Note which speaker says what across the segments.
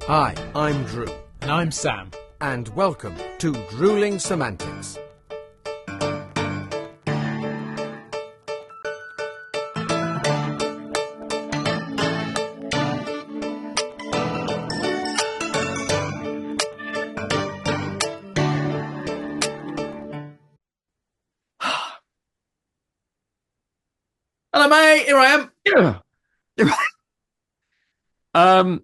Speaker 1: Hi, I'm Drew.
Speaker 2: And I'm Sam.
Speaker 1: And welcome to Drewling Samantics.
Speaker 2: Hello, mate. Here I am.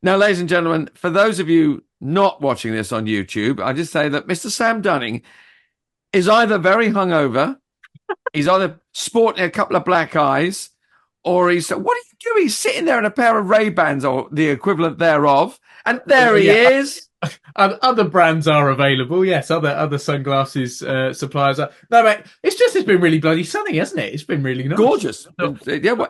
Speaker 3: Now, ladies and gentlemen, for those of you not watching this on YouTube, I just say that Mr. Sam Dunning is either very hungover, he's either sporting a couple of black eyes, or what do you do? He's sitting there in a pair of Ray-Bans or the equivalent thereof, and there he is.
Speaker 2: Other brands are available. Yes, other sunglasses suppliers are. No, mate, it's been really bloody sunny, hasn't it? It's been really nice.
Speaker 3: Gorgeous. Yeah,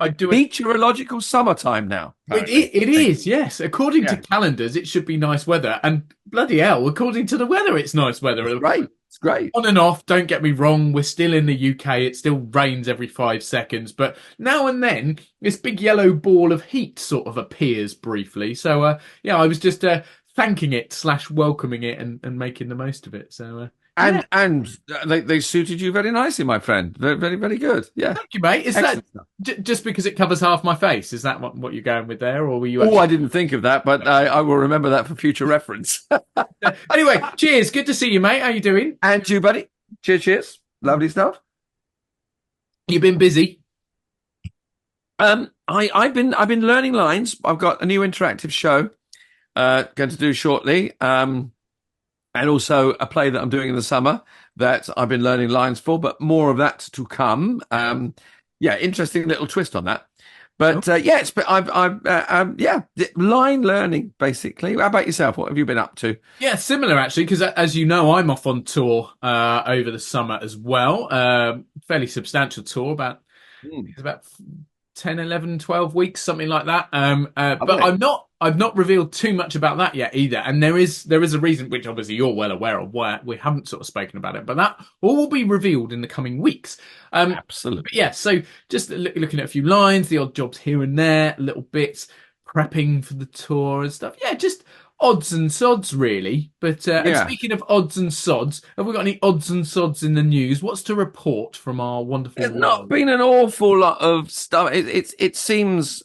Speaker 2: I do
Speaker 3: meteorological summertime now.
Speaker 2: It is, yes. According to calendars, it should be nice weather. And bloody hell, according to the weather, it's nice weather.
Speaker 3: It's great.
Speaker 2: On and off, don't get me wrong. We're still in the UK. It still rains every 5 seconds. But now and then, this big yellow ball of heat sort of appears briefly. So, I was just thanking it / welcoming it and making the most of it. So,
Speaker 3: and they suited you very nicely, my friend. Very, very, very good. Yeah.
Speaker 2: Thank you, mate. Is
Speaker 3: Excellent
Speaker 2: that just because it covers half my face? Is that what you're going with there, or were you?
Speaker 3: Oh, I didn't think of that, but I will remember that for future reference.
Speaker 2: Anyway, cheers. Good to see you, mate. How you doing?
Speaker 3: And you, buddy. Cheers. Lovely stuff.
Speaker 2: You've been busy.
Speaker 3: I've been learning lines. I've got a new interactive show going to do shortly. And also a play that I'm doing in the summer that I've been learning lines for, but more of that to come. Interesting little twist on that. But line learning basically. How about yourself? What have you been up to?
Speaker 2: Yeah, similar actually, because as you know, I'm off on tour over the summer as well. Fairly substantial tour, about 10, 11, 12 weeks, something like that. But I've not revealed too much about that yet either. And there is a reason, which obviously you're well aware of, where we haven't sort of spoken about it, but that all will be revealed in the coming weeks.
Speaker 3: Absolutely.
Speaker 2: Yeah. So just looking at a few lines, the odd jobs here and there, little bits, prepping for the tour and stuff. Yeah, just odds and sods, really. But and speaking of odds and sods, have we got any odds and sods in the news? What's to report from our wonderful
Speaker 3: There's
Speaker 2: world?
Speaker 3: not been an awful lot of stuff. It seems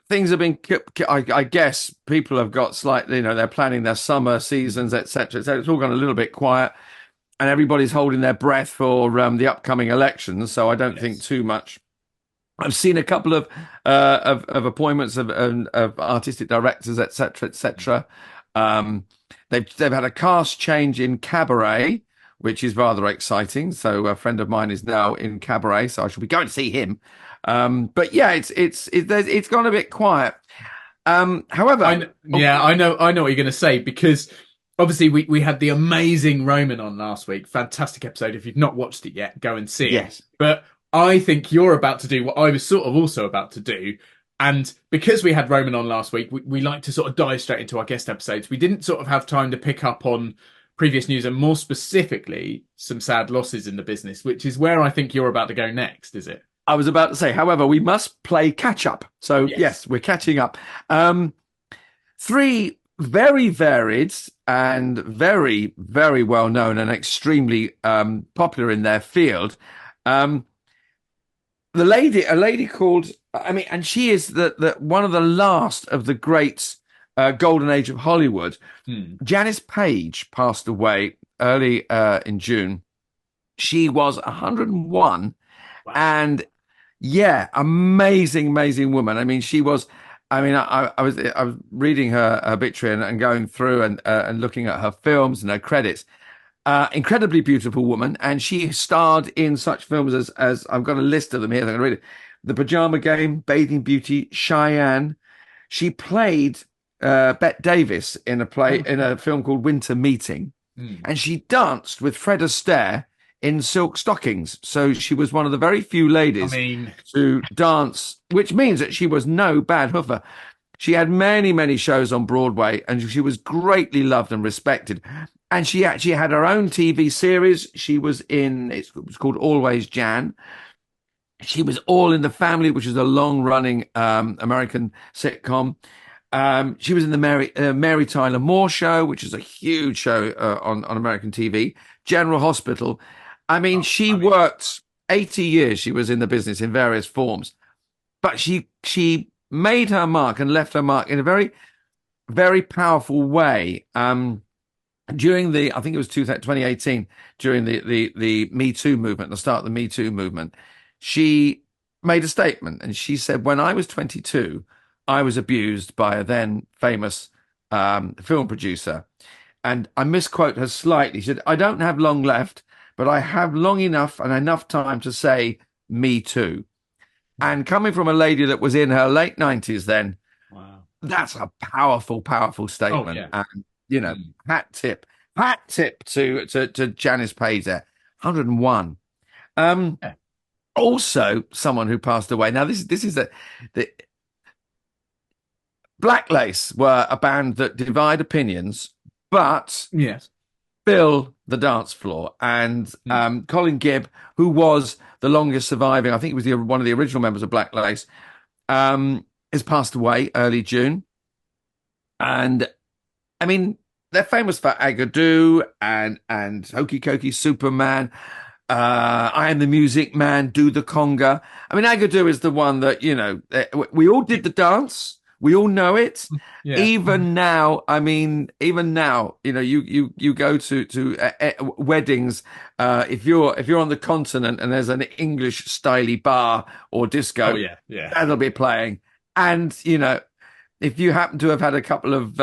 Speaker 3: things have been, I guess people have got slightly, they're planning their summer seasons, etc. So it's all gone a little bit quiet and everybody's holding their breath for the upcoming elections. So I don't think too much. I've seen a couple of appointments of artistic directors, etc. They've had a cast change in Cabaret, which is rather exciting. So a friend of mine is now in Cabaret, so I shall be going to see him. But yeah, it's gone a bit quiet. However,
Speaker 2: I know what you're going to say, because obviously we had the amazing Roman on last week. Fantastic episode. If you've not watched it yet, go and see it.
Speaker 3: Yes.
Speaker 2: But I think you're about to do what I was sort of also about to do. And because we had Roman on last week, we like to sort of dive straight into our guest episodes. We didn't sort of have time to pick up on previous news and more specifically some sad losses in the business, which is where I think you're about to go next, is it?
Speaker 3: I was about to say, however, we must play catch up. So yes, we're catching up. 3 very varied and very, very well known and extremely popular in their field. A lady called, and she is the one of the last of the great golden age of Hollywood. Janice Page passed away early in June. She was 101. Wow. And amazing woman. I mean, she was. I mean, I was reading her obituary and going through and looking at her films and her credits. Incredibly beautiful woman, and she starred in such films as I've got a list of them here. I'm going to read it: The Pajama Game, Bathing Beauty, Cheyenne. She played Bette Davis in a film called Winter Meeting, and she danced with Fred Astaire in silk stockings. So she was one of the very few ladies to dance, which means that she was no bad hoofer. She had many shows on Broadway, and she was greatly loved and respected. And she actually had her own TV series. She was it was called Always Jan. She was All in the Family, which is a long-running American sitcom. She was in the Mary Tyler Moore Show, which is a huge show on American TV. General Hospital. I mean, she worked 80 years. She was in the business in various forms, but she made her mark and left her mark in a very, very powerful way. During I think it was 2018, during the Me Too movement, the start of the Me Too movement, she made a statement and she said, "When I was 22, I was abused by a then famous film producer." And I misquote her slightly. She said, "I don't have long left, but I have long enough and enough time to say me too." And coming from a lady that was in her late 90s then, wow, that's a powerful, powerful statement.
Speaker 2: Oh, yeah.
Speaker 3: And, you know, hat tip to Janice Page there, 101. Yeah. Also, someone who passed away. Now, this is the Black Lace were a band that divide opinions, but
Speaker 2: yes,
Speaker 3: fill the dance floor. And Colin Gibb, who was the longest surviving, I think he was one of the original members of Black Lace, has passed away early June. And I mean, they're famous for Agadoo and Hokey Cokey Superman. I Am the Music Man, Do the Conga. I mean, Agadoo is the one that, you know, we all did the dance. We all know it. Yeah. Even now, you know, you go to weddings. If you're on the continent and there's an English styly bar or disco, that'll be playing. And you know, if you happen to have had a couple of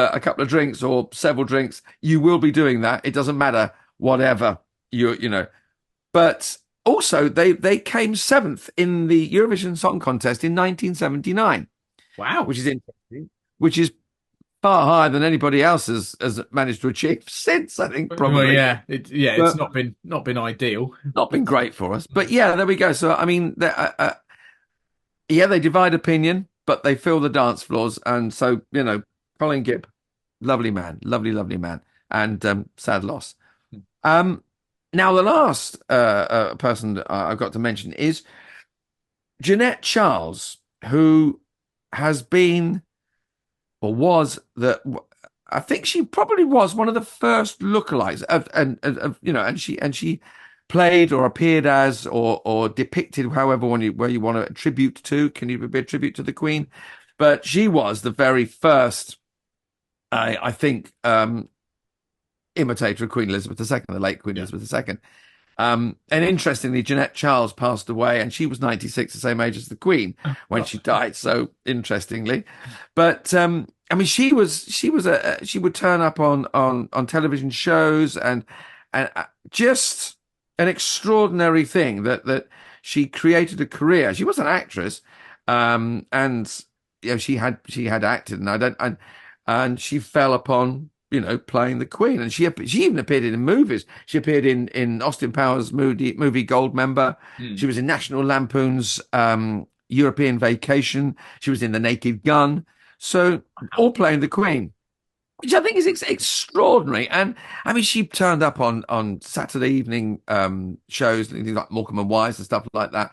Speaker 3: drinks or several drinks, you will be doing that. It doesn't matter, whatever you know. But also, they came 7th in the Eurovision Song Contest in 1979.
Speaker 2: Wow,
Speaker 3: which is interesting. Which is far higher than anybody else has managed to achieve since. I think probably.
Speaker 2: Well, it's not been ideal,
Speaker 3: not been great for us. But yeah, there we go. So I mean, they divide opinion, but they fill the dance floors. And so, you know, Colin Gibb, lovely man, lovely man, and sad loss. Now the last person that I've got to mention is Jeanette Charles, who has been or was I think she probably was one of the first lookalikes of you know, and she played or appeared as or depicted however where you want to attribute to. Can you be a tribute to the Queen? But she was the very first, I think, imitator of Queen Elizabeth II, the late Queen Elizabeth II. And interestingly, Jeanette Charles passed away, and she was 96, the same age as the Queen when she died. So interestingly, but I mean, she would turn up on television shows and just an extraordinary thing that she created a career. She was an actress, and you know, she had acted, and she fell upon, you know, playing the Queen. And she even appeared in movies. She appeared in Austin Powers' movie Goldmember. She was in National Lampoon's European Vacation. She was in The Naked Gun. So all playing the Queen, which I think is extraordinary. And I mean, she turned up on Saturday evening shows, things like Morecambe and Wise and stuff like that.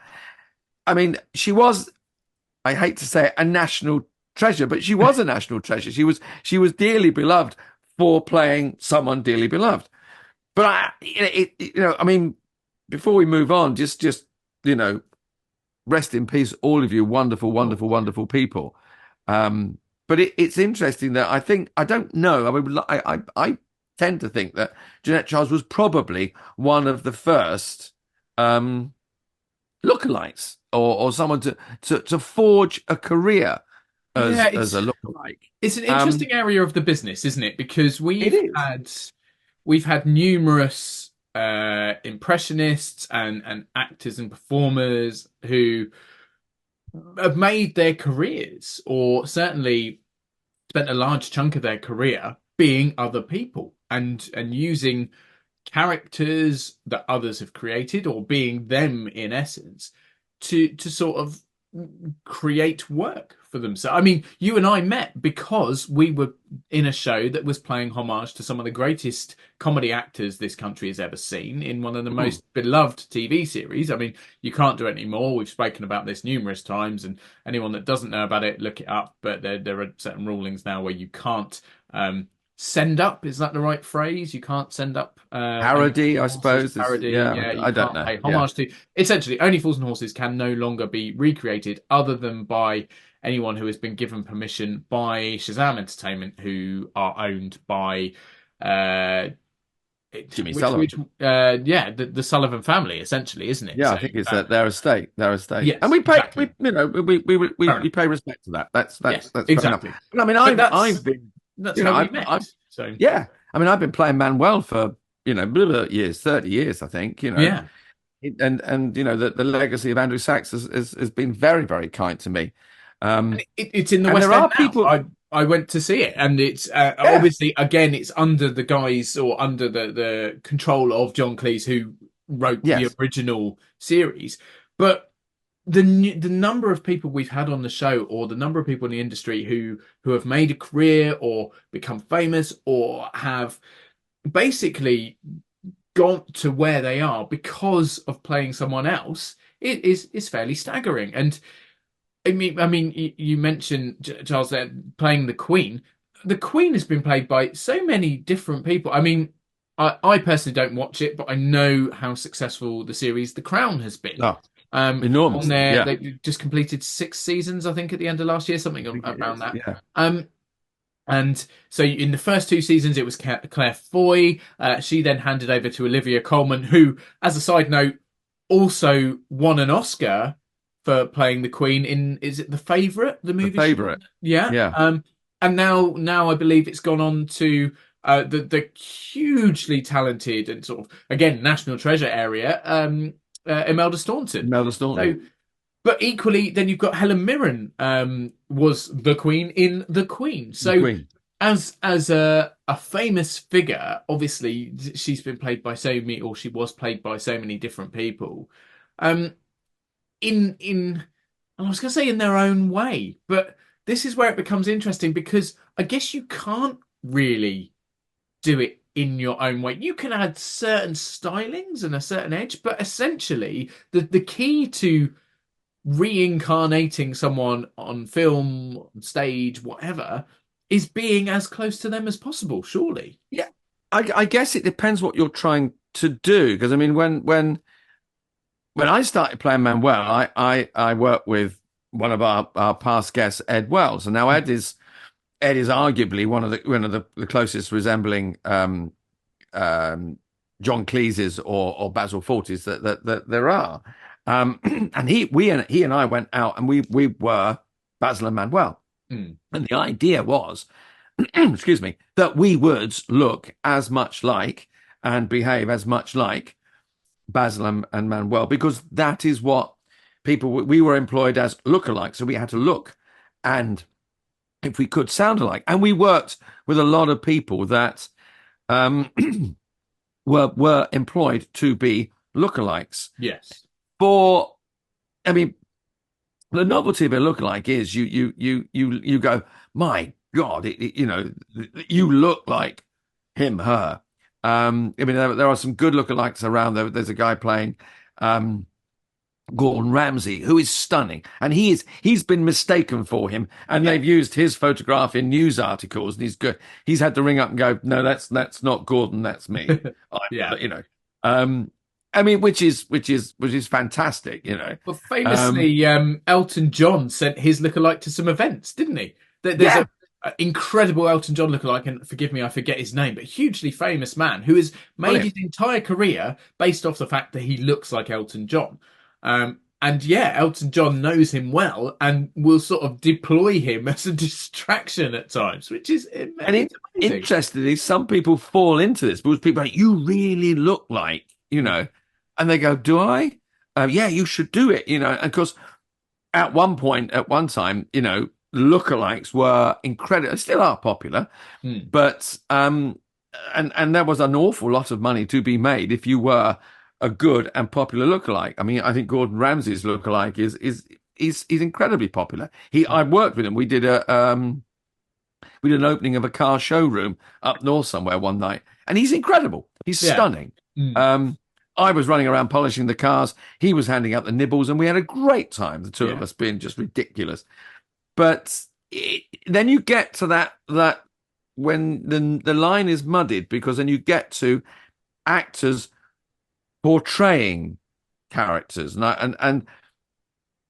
Speaker 3: I mean, she was, I hate to say it, a national treasure, but she was a national treasure. She was dearly beloved for playing someone dearly beloved. But you know, I mean, before we move on, just you know, rest in peace, all of you wonderful, wonderful, wonderful people. But it's interesting that I don't know. I mean, I tend to think that Jeanette Charles was probably one of the first lookalikes or someone to forge a career as a lookalike.
Speaker 2: It's an interesting area of the business, isn't it? Because we've had numerous impressionists and actors and performers who have made their careers, or certainly spent a large chunk of their career being other people and using characters that others have created, or being them in essence, to sort of create work for themselves. I mean, you and I met because we were in a show that was playing homage to some of the greatest comedy actors this country has ever seen in one of the most beloved TV series. I mean, you can't do it anymore. We've spoken about this numerous times, and anyone that doesn't know about it, look it up. But there are certain rulings now where you can't send up. Is that the right phrase? You can't send up
Speaker 3: parody, I suppose.
Speaker 2: Parody, yeah.
Speaker 3: I don't know.
Speaker 2: Pay homage to. Essentially, Only Fools and Horses can no longer be recreated other than by anyone who has been given permission by Shazam Entertainment, who are owned by
Speaker 3: Jimmy Sullivan.
Speaker 2: The Sullivan family, essentially, isn't it?
Speaker 3: Yeah, so, I think it's their estate.
Speaker 2: Yes,
Speaker 3: and we pay,
Speaker 2: exactly.
Speaker 3: we pay respect to that. That's
Speaker 2: exactly.
Speaker 3: I mean, I've been.
Speaker 2: That's how we met. So
Speaker 3: yeah, I mean, I've been playing Manuel for 30 years, I think.
Speaker 2: Yeah,
Speaker 3: and the legacy of Andrew Sachs has been very, very kind to me.
Speaker 2: It's in the West End now. I went to see it, and it's obviously, again, it's under the guise or under the control of John Cleese, who wrote the original series. But the number of people we've had on the show, or the number of people in the industry who have made a career or become famous or have basically gone to where they are because of playing someone else, it is fairly staggering. And I mean, you mentioned, Charles, there playing the Queen. The Queen has been played by so many different people. I mean, I personally don't watch it, but I know how successful the series The Crown has been.
Speaker 3: Oh, enormous.
Speaker 2: They just completed 6 seasons, I think, at the end of last year, something around that.
Speaker 3: Yeah.
Speaker 2: And so in the first 2 seasons, it was Claire Foy. She then handed over to Olivia Colman, who, as a side note, also won an Oscar for playing the Queen in, is it The Favourite, the movie?
Speaker 3: The Favourite.
Speaker 2: Yeah. And now I believe it's gone on to the hugely talented and sort of, again, national treasure area, Imelda Staunton. So, but equally, then you've got Helen Mirren, was the Queen in The Queen. So
Speaker 3: Queen.
Speaker 2: As a famous figure, obviously she's been played by she was played by so many different people. I was going to say in their own way, but this is where it becomes interesting, because I guess you can't really do it in your own way. You can add certain stylings and a certain edge, but essentially the key to reincarnating someone on film, on stage, whatever, is being as close to them as possible, surely.
Speaker 3: Yeah, I guess it depends what you're trying to do, because I mean, when I started playing Manuel, I worked with one of our past guests, Ed Wells, and now Ed is arguably one of the closest resembling John Cleese's or Basil Fawlty's that there are. And he and I went out, and we were Basil and Manuel, and the idea was, excuse me, that we would look as much like and behave as much like Basil and Manuel, because that is what we were employed as lookalikes, so we had to look, and if we could, sound alike. And we worked with a lot of people that were employed to be lookalikes.
Speaker 2: Yes.
Speaker 3: I mean, the novelty of a lookalike is you go, my God, you look like him, her. I mean, there are some good lookalikes around. There's a guy playing Gordon Ramsay, who is stunning, and he's been mistaken for him, and they've used his photograph in news articles, and he's good. He's had to ring up and go, no, that's not Gordon, that's me. I mean, which is fantastic,
Speaker 2: Well, famously, Elton John sent his lookalike to some events, didn't he? There's an incredible Elton John lookalike, and forgive me, I forget his name, but hugely famous man who has made his entire career based off the fact that he looks like Elton John. And Elton John knows him well and will sort of deploy him as a distraction at times, which is amazing.
Speaker 3: Interestingly, some people fall into this because people are like, you really look like, and they go, do I? Yeah, you should do it, And of course, at one time, lookalikes were incredible, still are popular, but and there was an awful lot of money to be made if you were a good and popular lookalike. I mean, I think Gordon Ramsay's lookalike is incredibly popular. I worked with him. We did we did an opening of a car showroom up north somewhere one night, and he's incredible. He's stunning. I was running around polishing the cars. He was handing out the nibbles, and we had a great time. The two of us being just ridiculous. But then you get to that when the line is muddied, because then you get to actors portraying characters, and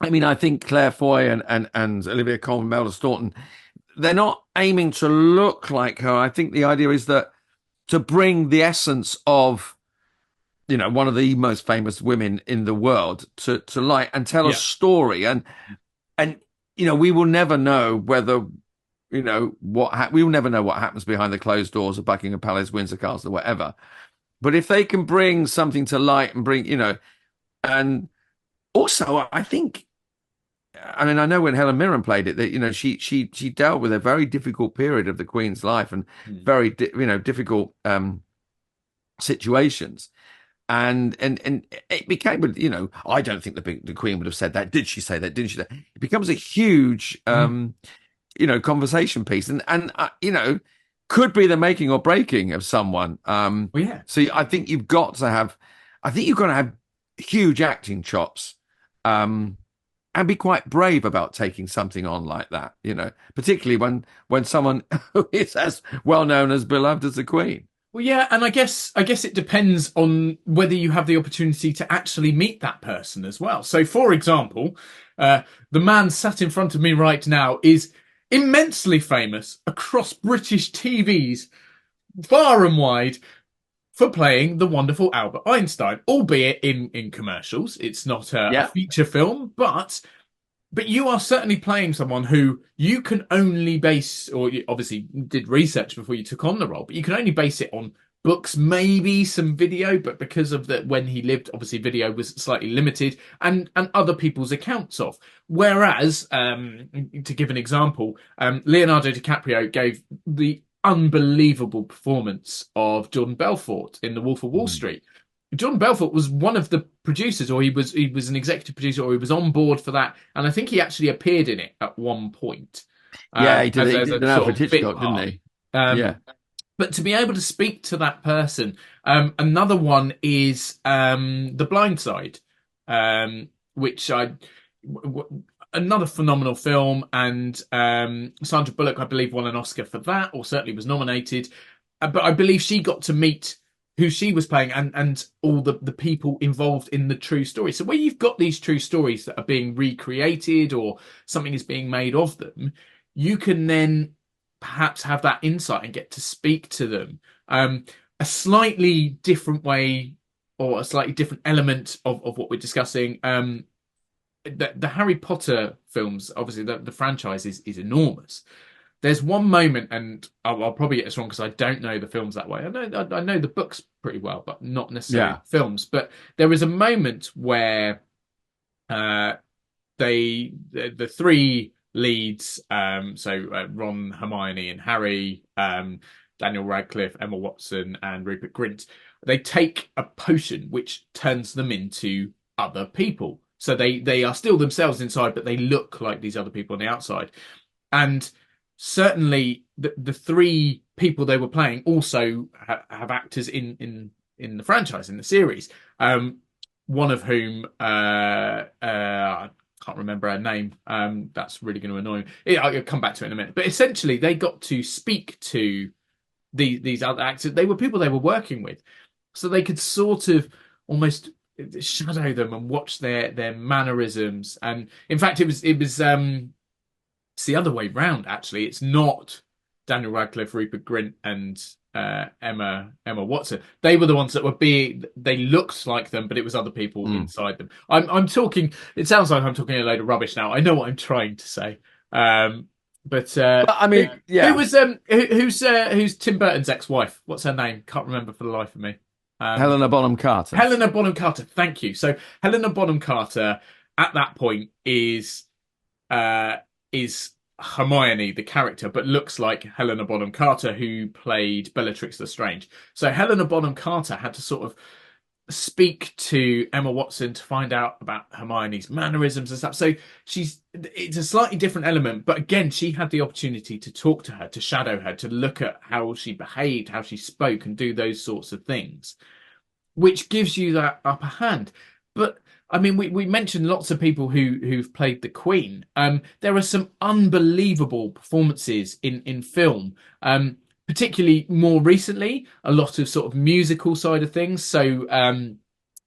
Speaker 3: I mean, I think Claire Foy and Olivia Colman, Melda Staunton, they're not aiming to look like her. I think the idea is that to bring the essence of, you know, one of the most famous women in the world to light and tell a story. And, you know, we will never know whether, you know, we will never know what happens behind the closed doors of Buckingham Palace, Windsor Castle, whatever. But if they can bring something to light and bring, you know, and also I think, I mean, I know when Helen Mirren played it, that, you know, she dealt with a very difficult period of the Queen's life and very, difficult situations. And it became, you know, I don't think the Queen would have said that. Did she say that? Didn't she? It becomes a huge, you know, conversation piece, and you know, could be the making or breaking of someone. So I think you've got to have, huge acting chops, and be quite brave about taking something on like that. You know, particularly when someone who is as well known as beloved as the Queen.
Speaker 2: Well, yeah, and I guess it depends on whether you have the opportunity to actually meet that person as well. So, for example, the man sat in front of me right now is immensely famous across British TVs, far and wide, for playing the wonderful Albert Einstein, albeit in commercials. It's not a feature film, but you are certainly playing someone who you can only base, or you obviously did research before you took on the role, but you can only base it on books, maybe some video, but because of when he lived, obviously video was slightly limited, and other people's accounts of. Whereas, to give an example, Leonardo DiCaprio gave the unbelievable performance of Jordan Belfort in The Wolf of Wall Street. Jordan Belfort was one of the producers, or he was an executive producer, or he was on board for that, and I think he actually appeared in it at one point.
Speaker 3: He did an Alfred Hitchcock, didn't he?
Speaker 2: But to be able to speak to that person, another one is The Blind Side, which another phenomenal film, and Sandra Bullock, I believe, won an Oscar for that, or certainly was nominated. But I believe she got to meet who she was playing and all the people involved in the true story. So where you've got these true stories that are being recreated or something is being made of them, you can then perhaps have that insight and get to speak to them. A slightly different way, or a slightly different element of what we're discussing. The Harry Potter films, obviously the franchise is enormous. There's one moment, and I'll probably get this wrong because I don't know the films that way. I know the books pretty well, but not necessarily films. But there is a moment where the three leads, Ron, Hermione, and Harry, Daniel Radcliffe, Emma Watson, and Rupert Grint, they take a potion which turns them into other people. So they are still themselves inside, but they look like these other people on the outside. And certainly the three people they were playing also have actors in the franchise, in the series. One of whom, I can't remember her name. That's really going to annoy me. I'll come back to it in a minute. But essentially, they got to speak to these other actors. They were people they were working with. So they could sort of almost shadow them and watch their mannerisms. And in fact, it was it's the other way round, actually. It's not Daniel Radcliffe, Rupert Grint, and Emma Watson. They were the ones that they looked like them, but it was other people inside them. I'm talking, it sounds like I'm talking a load of rubbish now. I know what I'm trying to say. But
Speaker 3: I mean,
Speaker 2: who's Tim Burton's ex-wife? What's her name? Can't remember for the life of me.
Speaker 3: Helena Bonham Carter.
Speaker 2: Helena Bonham Carter. Thank you. So Helena Bonham Carter at that point is Hermione, the character, but looks like Helena Bonham Carter, who played Bellatrix Lestrange. So Helena Bonham Carter had to sort of speak to Emma Watson to find out about Hermione's mannerisms and stuff. So it's a slightly different element, but again, she had the opportunity to talk to her, to shadow her, to look at how she behaved, how she spoke, and do those sorts of things, which gives you that upper hand. But I mean, we mentioned lots of people who've played the Queen. There are some unbelievable performances in film. Particularly more recently, a lot of sort of musical side of things. So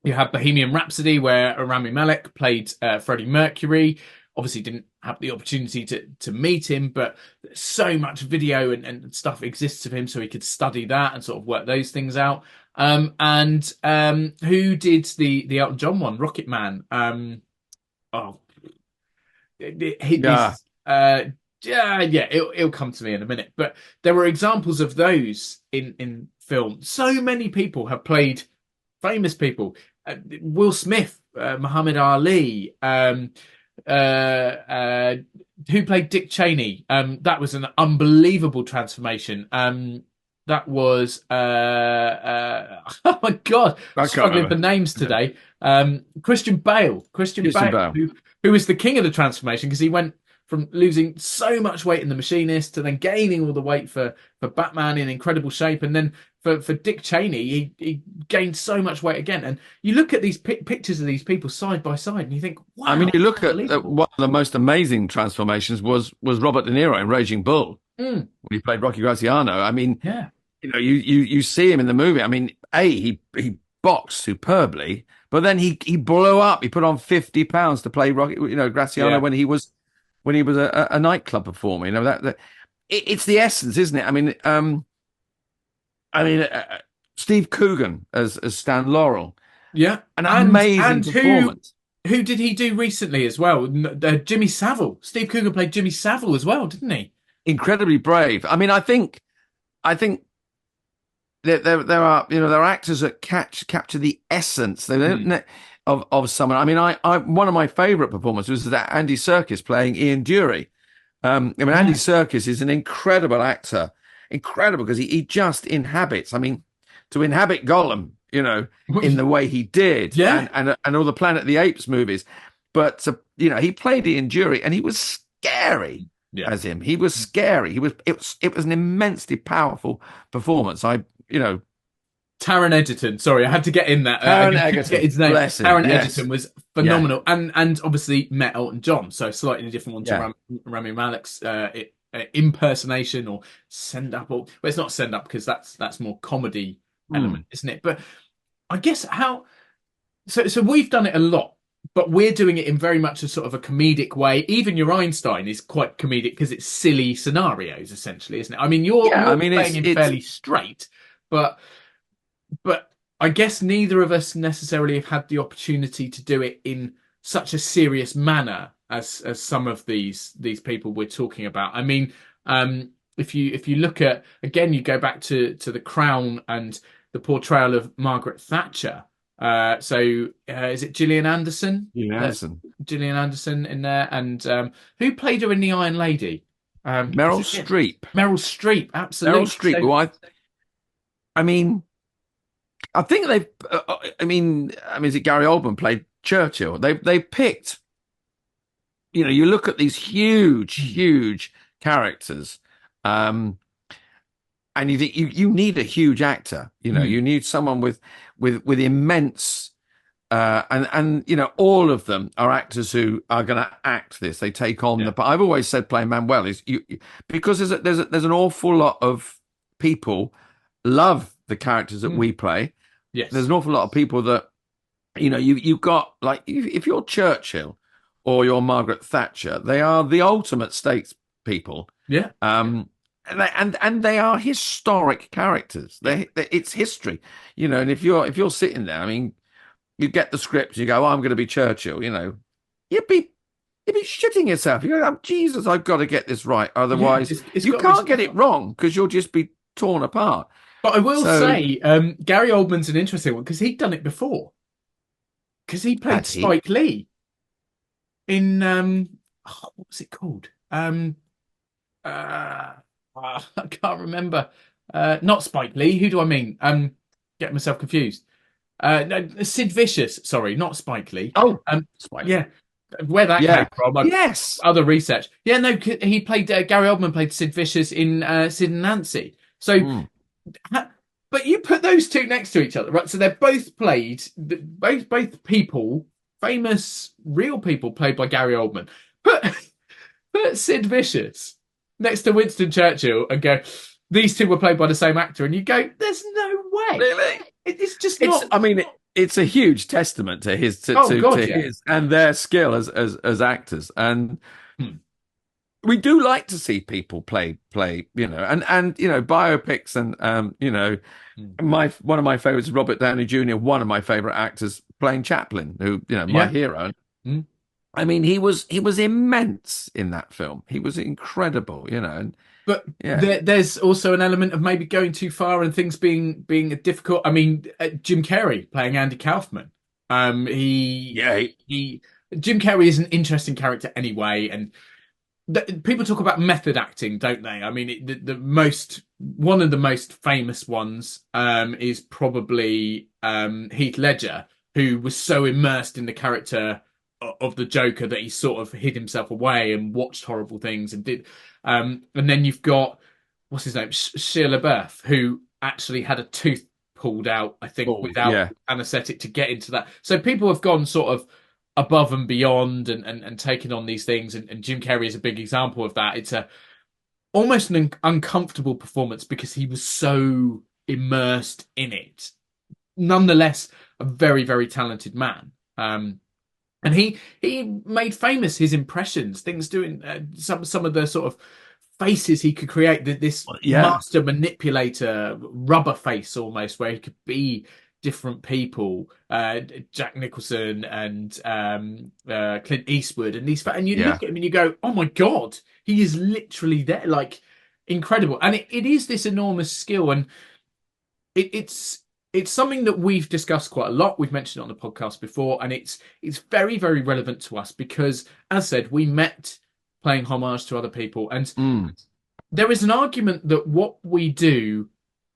Speaker 2: you have Bohemian Rhapsody, where Rami Malek played Freddie Mercury. Obviously, didn't have the opportunity to meet him, but so much video and stuff exists of him, so he could study that and sort of work those things out. And who did the Elton John one, Rocket Man? Oh,
Speaker 3: Yeah.
Speaker 2: his yeah, it'll come to me in a minute. But there were examples of those in film. So many people have played famous people. Will Smith, Muhammad Ali, who played Dick Cheney. That was an unbelievable transformation. That was oh my God, I'm struggling for names today. Christian Bale, who was the king of the transformation, because he went from losing so much weight in The Machinist to then gaining all the weight for Batman in incredible shape, and then for Dick Cheney, he gained so much weight again. And you look at these pictures of these people side by side, and you think, wow.
Speaker 3: I mean, you look at one of the most amazing transformations was Robert De Niro in Raging Bull when he played Rocky Graziano. I mean,
Speaker 2: yeah.
Speaker 3: You know, you see him in the movie. I mean, he boxed superbly, but then he blew up. He put on 50 pounds to play Rocky, Graziano when he was a nightclub performer. You know that it's the essence, isn't it? I mean, Steve Coogan as Stan Laurel.
Speaker 2: Yeah,
Speaker 3: an amazing performance.
Speaker 2: Who did he do recently as well? Jimmy Savile. Steve Coogan played Jimmy Savile as well, didn't he?
Speaker 3: Incredibly brave. I mean, I think there are actors that capture the essence of someone. I mean, I one of my favourite performances was that Andy Serkis playing Ian Dury. Andy Serkis is an incredible actor, incredible because he just inhabits. I mean, to inhabit Gollum, in the way he did, and all the Planet of the Apes movies, but he played Ian Dury, and he was scary. As him, he was scary. It was an immensely powerful performance.
Speaker 2: Taron Egerton. Sorry, I had to get in that.
Speaker 3: Taron Egerton.
Speaker 2: Get his name. Taron Egerton was phenomenal,
Speaker 3: Yeah.
Speaker 2: and obviously met Elton John, so slightly different one to Rami Malek's impersonation or send up. Well, it's not send up because that's more comedy element, isn't it? But I guess so we've done it a lot. But we're doing it in very much a sort of a comedic way. Even your Einstein is quite comedic because it's silly scenarios, essentially, isn't it? I mean, you're playing him fairly straight, but I guess neither of us necessarily have had the opportunity to do it in such a serious manner as some of these people we're talking about. I mean, if you look at, again, you go back to The Crown and the portrayal of Margaret Thatcher. Is it Gillian Anderson? Gillian Anderson in there, and who played her in The Iron Lady?
Speaker 3: Meryl Streep.
Speaker 2: Meryl Streep, absolutely.
Speaker 3: Meryl Streep. I think they've. Is it Gary Oldman played Churchill? They picked. You look at these huge characters, and you think you need a huge actor. You need someone with immense, and all of them are actors who are going to act this. They take on the. I've always said playing Manuel is because there's an awful lot of people love the characters that we play.
Speaker 2: Yes,
Speaker 3: there's an awful lot of people that you've got, like, if you're Churchill or you're Margaret Thatcher, they are the ultimate statespeople.
Speaker 2: Yeah.
Speaker 3: And they are historic characters. It's history, and if you're sitting there, I mean, you get the script, you go, I'm going to be Churchill, you'd be shitting yourself. You go, oh, Jesus, I've got to get this right. Otherwise, you can't get it wrong because you'll just be torn apart.
Speaker 2: But I will say, Gary Oldman's an interesting one because he'd done it before. Because he played Spike Lee in, what was it called? I can't remember. Not Spike Lee. Who do I mean? Get myself confused. No, Sid Vicious. Sorry, not Spike Lee.
Speaker 3: Oh,
Speaker 2: Yeah, where that
Speaker 3: yeah,
Speaker 2: came from.
Speaker 3: yes.
Speaker 2: Other research. Yeah, no, he played Gary Oldman played Sid Vicious in Sid and Nancy. So,
Speaker 3: Mm.
Speaker 2: but you put those two next to each other, right? So they're both played, both people, famous, real people played by Gary Oldman. Put put Sid Vicious next to Winston Churchill and go, these two were played by the same actor, and you go, there's no way.
Speaker 3: Really?
Speaker 2: It's just not.
Speaker 3: I mean, it's a huge testament to his his and their skill as actors, and we do like to see people play, and biopics, and one of my favorites is Robert Downey Jr., one of my favorite actors playing Chaplin, who my hero.
Speaker 2: Mm.
Speaker 3: I mean, he was immense in that film. He was incredible,
Speaker 2: But there's also an element of maybe going too far and things being difficult. I mean, Jim Carrey playing Andy Kaufman. Jim Carrey is an interesting character anyway, and people talk about method acting, don't they? I mean, one of the most famous ones is probably Heath Ledger, who was so immersed in the character of the Joker that he sort of hid himself away and watched horrible things and did. And then you've got, what's his name, Shia LaBeouf, who actually had a tooth pulled out, I think, without anaesthetic to get into that. So people have gone sort of above and beyond and taken on these things. And Jim Carrey is a big example of that. It's almost an uncomfortable performance because he was so immersed in it. Nonetheless, a very, very talented man. And he made famous his impressions, things doing some of the sort of faces he could create. This master manipulator, rubber face almost, where he could be different people. Jack Nicholson and Clint Eastwood, and you look at him and you go, "Oh my God, he is literally there!" Like incredible. And it is this enormous skill, and it's something that we've discussed quite a lot. We've mentioned it on the podcast before, and it's very, very relevant to us because, as I said, we met playing homage to other people. And there is an argument that what we do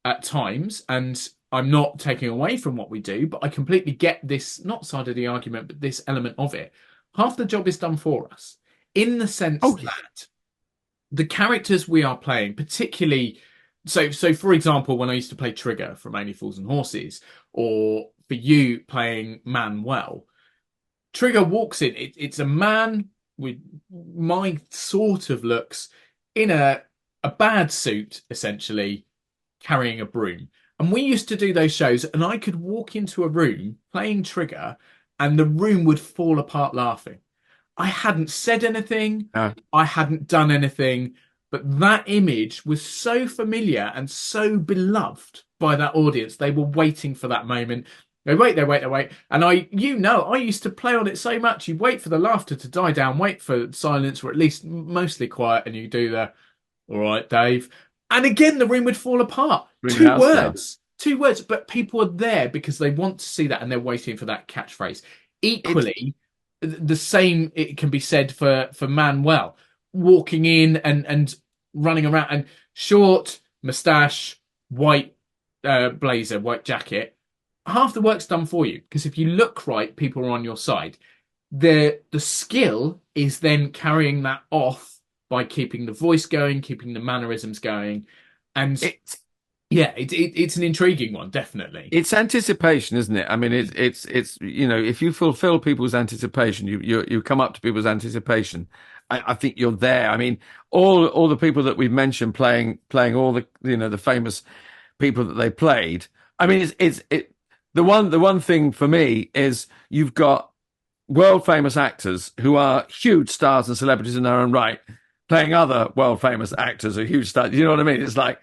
Speaker 2: at times, and I'm not taking away from what we do, but I completely get this, not side of the argument, but this element of it. Half the job is done for us in the sense that the characters we are playing, particularly... So for example, when I used to play Trigger from Only Fools and Horses, or for you playing Manuel, Trigger walks in. It's a man with my sort of looks in a bad suit, essentially, carrying a broom. And we used to do those shows, and I could walk into a room playing Trigger, and the room would fall apart laughing. I hadn't said anything. I hadn't done anything. But that image was so familiar and so beloved by that audience. They were waiting for that moment. They wait. And I used to play on it so much. You wait for the laughter to die down, wait for silence, or at least mostly quiet. And you do the, "All right, Dave." And again, the room would fall apart. Two words. But people are there because they want to see that and they're waiting for that catchphrase. Equally, the same it can be said for Manuel. Walking in and running around, and short moustache, white blazer, white jacket. Half the work's done for you because if you look right, people are on your side. The skill is then carrying that off by keeping the voice going, keeping the mannerisms going, and it's an intriguing one, definitely.
Speaker 3: It's anticipation, isn't it? I mean, it's if you fulfill people's anticipation, you come up to people's anticipation. I think you're there. I mean, all the people that we've mentioned playing all the the famous people that they played. I mean, the one thing for me is you've got world famous actors who are huge stars and celebrities in their own right, playing other world famous actors who are huge stars. You know what I mean? It's like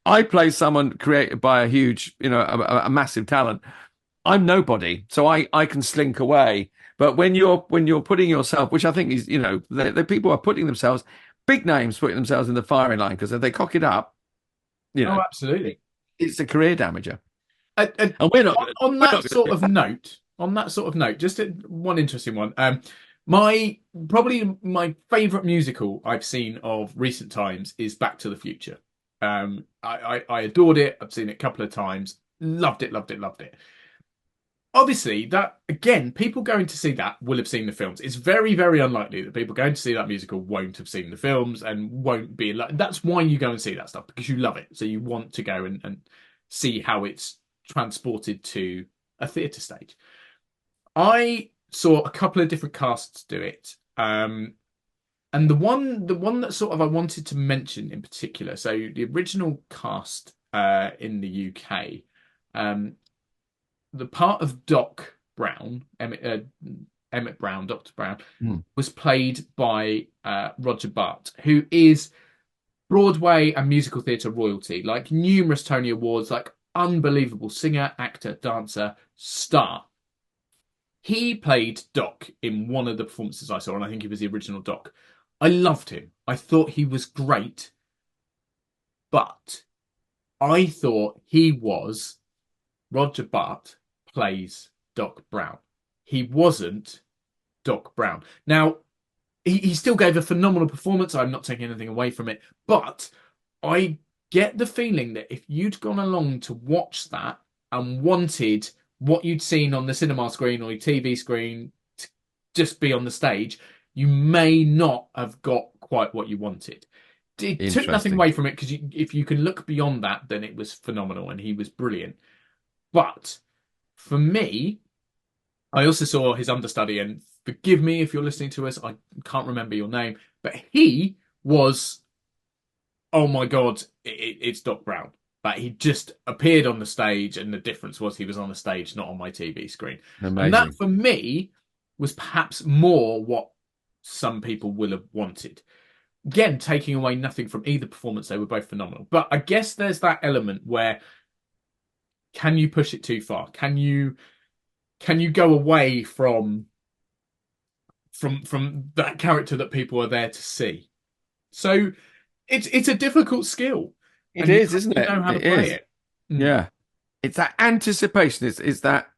Speaker 3: I play someone created by a huge, a massive talent. I'm nobody, so I can slink away. But when you're putting yourself, which I think is, the people are putting themselves, big names putting themselves in the firing line, because if they cock it up,
Speaker 2: oh, absolutely,
Speaker 3: it's a career damager.
Speaker 2: And we're not on that sort of note. On that sort of note, just one interesting one. Probably my favourite musical I've seen of recent times is Back to the Future. I adored it. I've seen it a couple of times. Loved it. obviously, that again, people going to see that will have seen the films. It's very, very unlikely that people going to see that musical won't have seen the films and won't be like. That's why you go and see that stuff, because you love it. So you want to go and see how it's transported to a theatre stage. I saw a couple of different casts do it. And the one that sort of I wanted to mention in particular, so the original cast in the UK, the part of Doc Brown, Emmett Brown, Dr. Brown, was played by Roger Bart, who is Broadway and musical theatre royalty, like numerous Tony Awards, like unbelievable singer, actor, dancer, star. He played Doc in one of the performances I saw, and I think he was the original Doc. I loved him. I thought he was great. But I thought he was Roger Bart plays Doc Brown. He wasn't Doc Brown. Now, he still gave a phenomenal performance. I'm not taking anything away from it. But I get the feeling that if you'd gone along to watch that and wanted what you'd seen on the cinema screen or your TV screen to just be on the stage, you may not have got quite what you wanted. It took nothing away from it, because if you can look beyond that, then it was phenomenal and he was brilliant. But for me, I also saw his understudy, and forgive me if you're listening to us, I can't remember your name, but he was, oh my God, it's Doc Brown. But he just appeared on the stage, and the difference was he was on the stage, not on my TV screen.
Speaker 3: Amazing.
Speaker 2: And that, for me, was perhaps more what some people will have wanted. Again, taking away nothing from either performance, they were both phenomenal. But I guess there's that element where, can you push it too far? Can you go away from that character that people are there to see? So it's a difficult skill.
Speaker 3: It is, isn't it?
Speaker 2: You know how to play it.
Speaker 3: Yeah. It's that anticipation. It's that,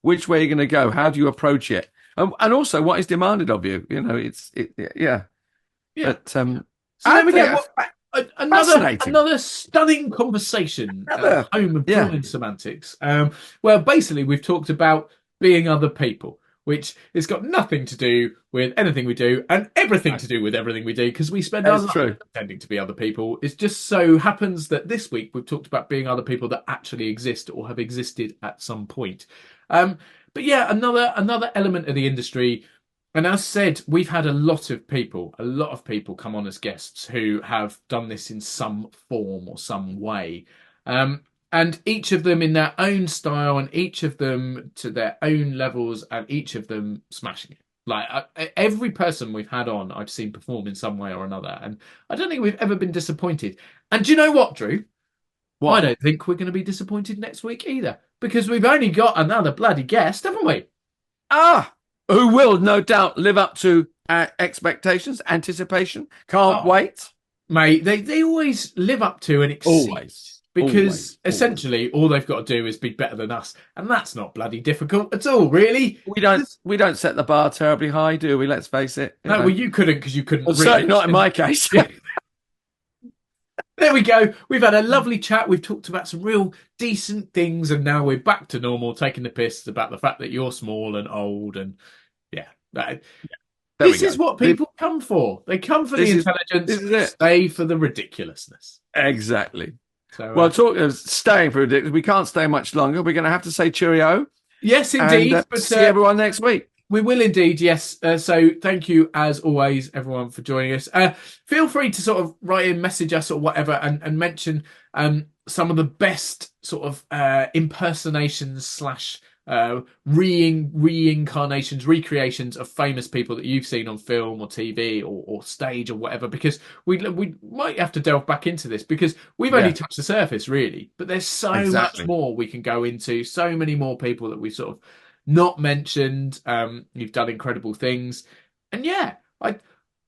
Speaker 3: which way you're going to go. How do you approach it? And also what is demanded of you. Yeah. But,
Speaker 2: so there we go. Another stunning conversation at the home of Drewling Samantics. Well, basically, we've talked about being other people, which has got nothing to do with anything we do and everything to do with everything we do, because we spend our life pretending to be other people. It just so happens that this week we've talked about being other people that actually exist or have existed at some point. But yeah, another element of the industry. And as said, we've had a lot of people come on as guests who have done this in some form or some way. And each of them in their own style, and each of them to their own levels, and each of them smashing it. Like every person we've had on, I've seen perform in some way or another. And I don't think we've ever been disappointed. And do you know what, Drew? What? I don't think we're going to be disappointed next week either, because we've only got another bloody guest, haven't we?
Speaker 3: Who will no doubt live up to our expectations, anticipation. Can't wait.
Speaker 2: Mate, they always live up to and exceed. Because essentially all they've got to do is be better than us. And that's not bloody difficult at all, really.
Speaker 3: We don't set the bar terribly high, do we? Let's face it.
Speaker 2: No, well, you couldn't, because you couldn't.
Speaker 3: Well, certainly not in my case.
Speaker 2: There we go. We've had a lovely chat. We've talked about some real decent things, and now we're back to normal, taking the piss about the fact that you're small and old, and this is what people come for. They come for the intelligence, stay for the ridiculousness.
Speaker 3: Exactly. So, well, talk of staying for ridiculous, we can't stay much longer. We're going to have to say cheerio.
Speaker 2: Yes, indeed.
Speaker 3: And, see everyone next week.
Speaker 2: We will indeed, yes. So thank you, as always, everyone, for joining us. Feel free to sort of write in, message us or whatever, and mention some of the best sort of impersonations / reincarnations, recreations of famous people that you've seen on film or TV or stage or whatever, because we might have to delve back into this, because we've only touched the surface, really, but there's so much more we can go into, so many more people that we sort of not mentioned. You've done incredible things, and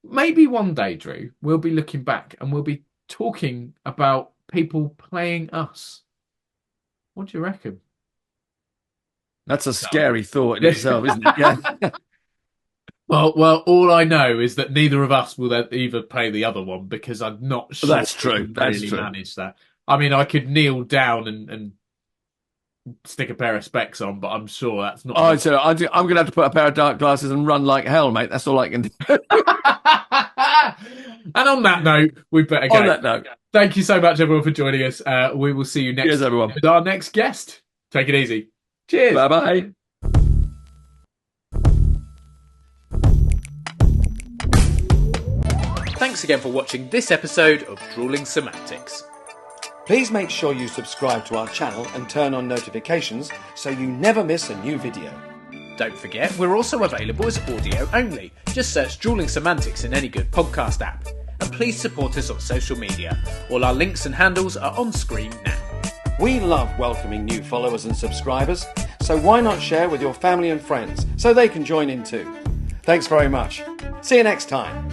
Speaker 2: maybe one day, Drew, we'll be looking back and we'll be talking about people playing us. What do you reckon?
Speaker 3: That's a scary thought in itself, isn't it? Yeah.
Speaker 2: Well, all I know is that neither of us will either play the other one, because I'm not sure.
Speaker 3: That's true.
Speaker 2: Manage that. I mean, I could kneel down and stick a pair of specs on, but I'm sure that's not.
Speaker 3: Oh, so I'm going to have to put a pair of dark glasses and run like hell, mate. That's all I can do.
Speaker 2: And on that note, we better go.
Speaker 3: On that note,
Speaker 2: thank you so much, everyone, for joining us. We will see you next.
Speaker 3: Cheers, everyone.
Speaker 2: With our next guest. Take it easy. Cheers.
Speaker 3: Bye bye.
Speaker 2: Thanks again for watching this episode of Drewling Samantics.
Speaker 1: Please make sure you subscribe to our channel and turn on notifications so you never miss a new video.
Speaker 2: Don't forget, we're also available as audio only. Just search Drewling Samantics in any good podcast app. And please support us on social media. All our links and handles are on screen now.
Speaker 1: We love welcoming new followers and subscribers, so why not share with your family and friends so they can join in too? Thanks very much. See you next time.